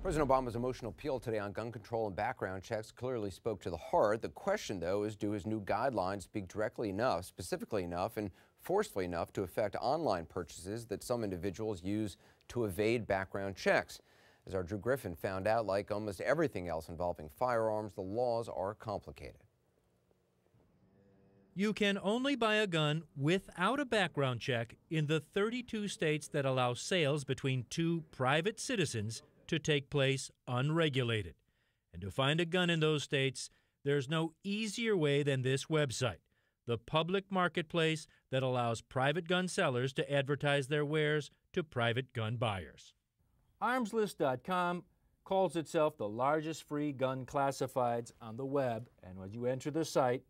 President Obama's emotional appeal today on gun control and background checks clearly spoke to the heart. The question, though, is do his new guidelines speak directly enough, specifically enough, and forcefully enough to affect online purchases that some individuals use to evade background checks? As our Drew Griffin found out, like almost everything else involving firearms, the laws are complicated. You can only buy a gun without a background check in the 32 states that allow sales between two private citizens to take place unregulated. And to find a gun in those states, there's no easier way than this website, the public marketplace that allows private gun sellers to advertise their wares to private gun buyers. Armslist.com calls itself the largest free gun classifieds on the web, and when you enter the site,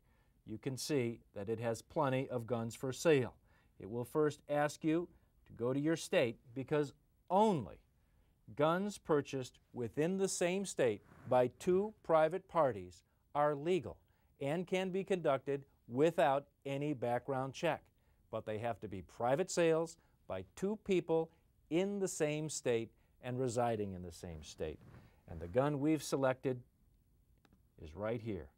you can see that it has plenty of guns for sale. It will first ask you to go to your state because only guns purchased within the same state by two private parties are legal and can be conducted without any background check. But they have to be private sales by two people in the same state and residing in the same state. And the gun we've selected is right here.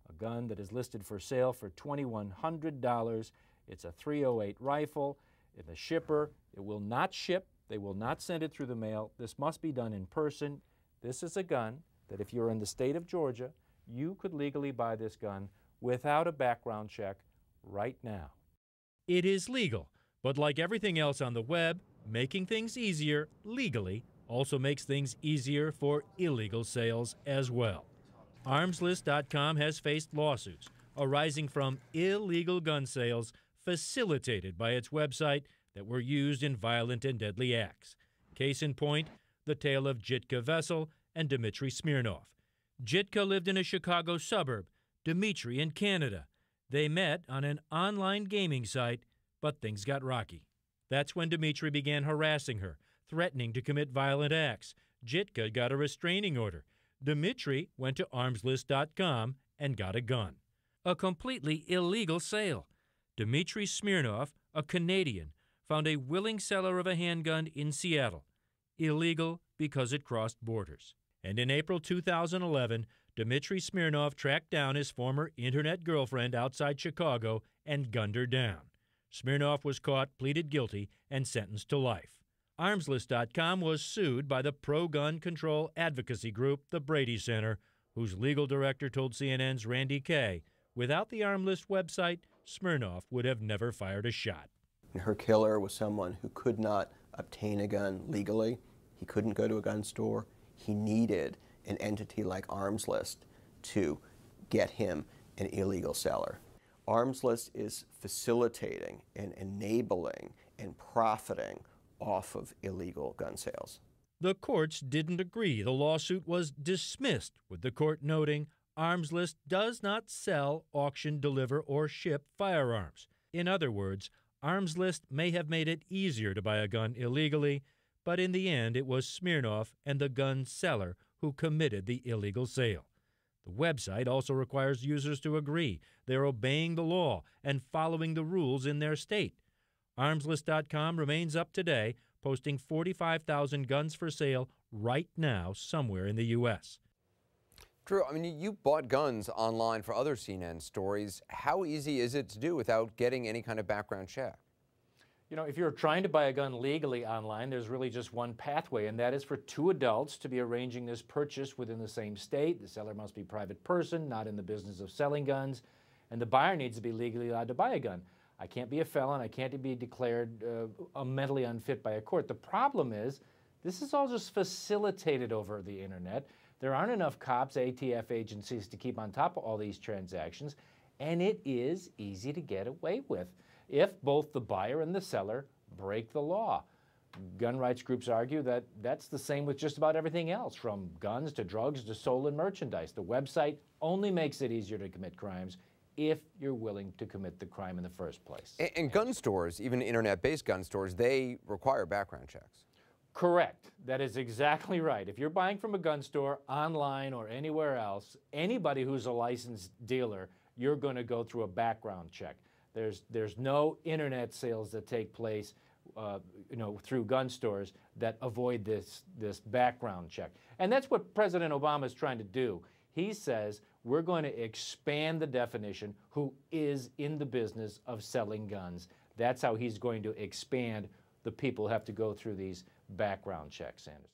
A gun that is listed for sale for $2,100. It's a .308 rifle. In the shipper, it will not ship. They will not send it through the mail. This must be done in person. This is a gun that if you're in the state of Georgia, you could legally buy this gun without a background check right now. It is legal, but like everything else on the web, making things easier legally also makes things easier for illegal sales as well. Armslist.com has faced lawsuits arising from illegal gun sales facilitated by its website that were used in violent and deadly acts. Case in point, the tale of Jitka Vessel and Dmitry Smirnov. Jitka lived in a Chicago suburb, Dmitry in Canada. They met on an online gaming site, but things got rocky. That's when Dmitry began harassing her, threatening to commit violent acts. Jitka got a restraining order. Dmitry went to Armslist.com and got a gun. A completely illegal sale. Dmitry Smirnov, a Canadian, found a willing seller of a handgun in Seattle. Illegal because it crossed borders. And in April 2011, Dmitry Smirnov tracked down his former internet girlfriend outside Chicago and gunned her down. Smirnov was caught, pleaded guilty, and sentenced to life. Armslist.com was sued by the pro-gun control advocacy group, the Brady Center, whose legal director told CNN's Randy Kay, without the Armlist website, Smirnov would have never fired a shot. Her killer was someone who could not obtain a gun legally. He couldn't go to a gun store. He needed an entity like Armslist to get him an illegal seller. Armslist is facilitating and enabling and profiting off of illegal gun sales. The courts didn't agree. The lawsuit was dismissed, with the court noting Armslist does not sell, auction, deliver, or ship firearms. In other words, Armslist may have made it easier to buy a gun illegally, but in the end it was Smirnov and the gun seller who committed the illegal sale. The website also requires users to agree they're obeying the law and following the rules in their state. Armslist.com remains up today, posting 45,000 guns for sale right now somewhere in the U.S. Drew, I mean, you bought guns online for other CNN stories. How easy is it to do without getting any kind of background check? You know, if you're trying to buy a gun legally online, there's really just one pathway, and that is for two adults to be arranging this purchase within the same state. The seller must be a private person, not in the business of selling guns, and the buyer needs to be legally allowed to buy a gun. I can't be a felon. I can't be declared mentally unfit by a court. The problem is this is all just facilitated over the internet. There aren't enough cops, ATF agencies to keep on top of all these transactions, and it is easy to get away with if both the buyer and the seller break the law. Gun rights groups argue that that's the same with just about everything else, from guns to drugs to stolen merchandise. The website only makes it easier to commit crimes if you're willing to commit the crime in the first place. And gun stores, even internet-based gun stores, they require background checks. Correct. That is exactly right. If you're buying from a gun store, online or anywhere else, anybody who's a licensed dealer, you're going to go through a background check. There's no internet sales that take place through gun stores that avoid this background check. And that's what President Obama is trying to do. He says we're going to expand the definition who is in the business of selling guns. That's how he's going to expand the people who have to go through these background checks, Sanders.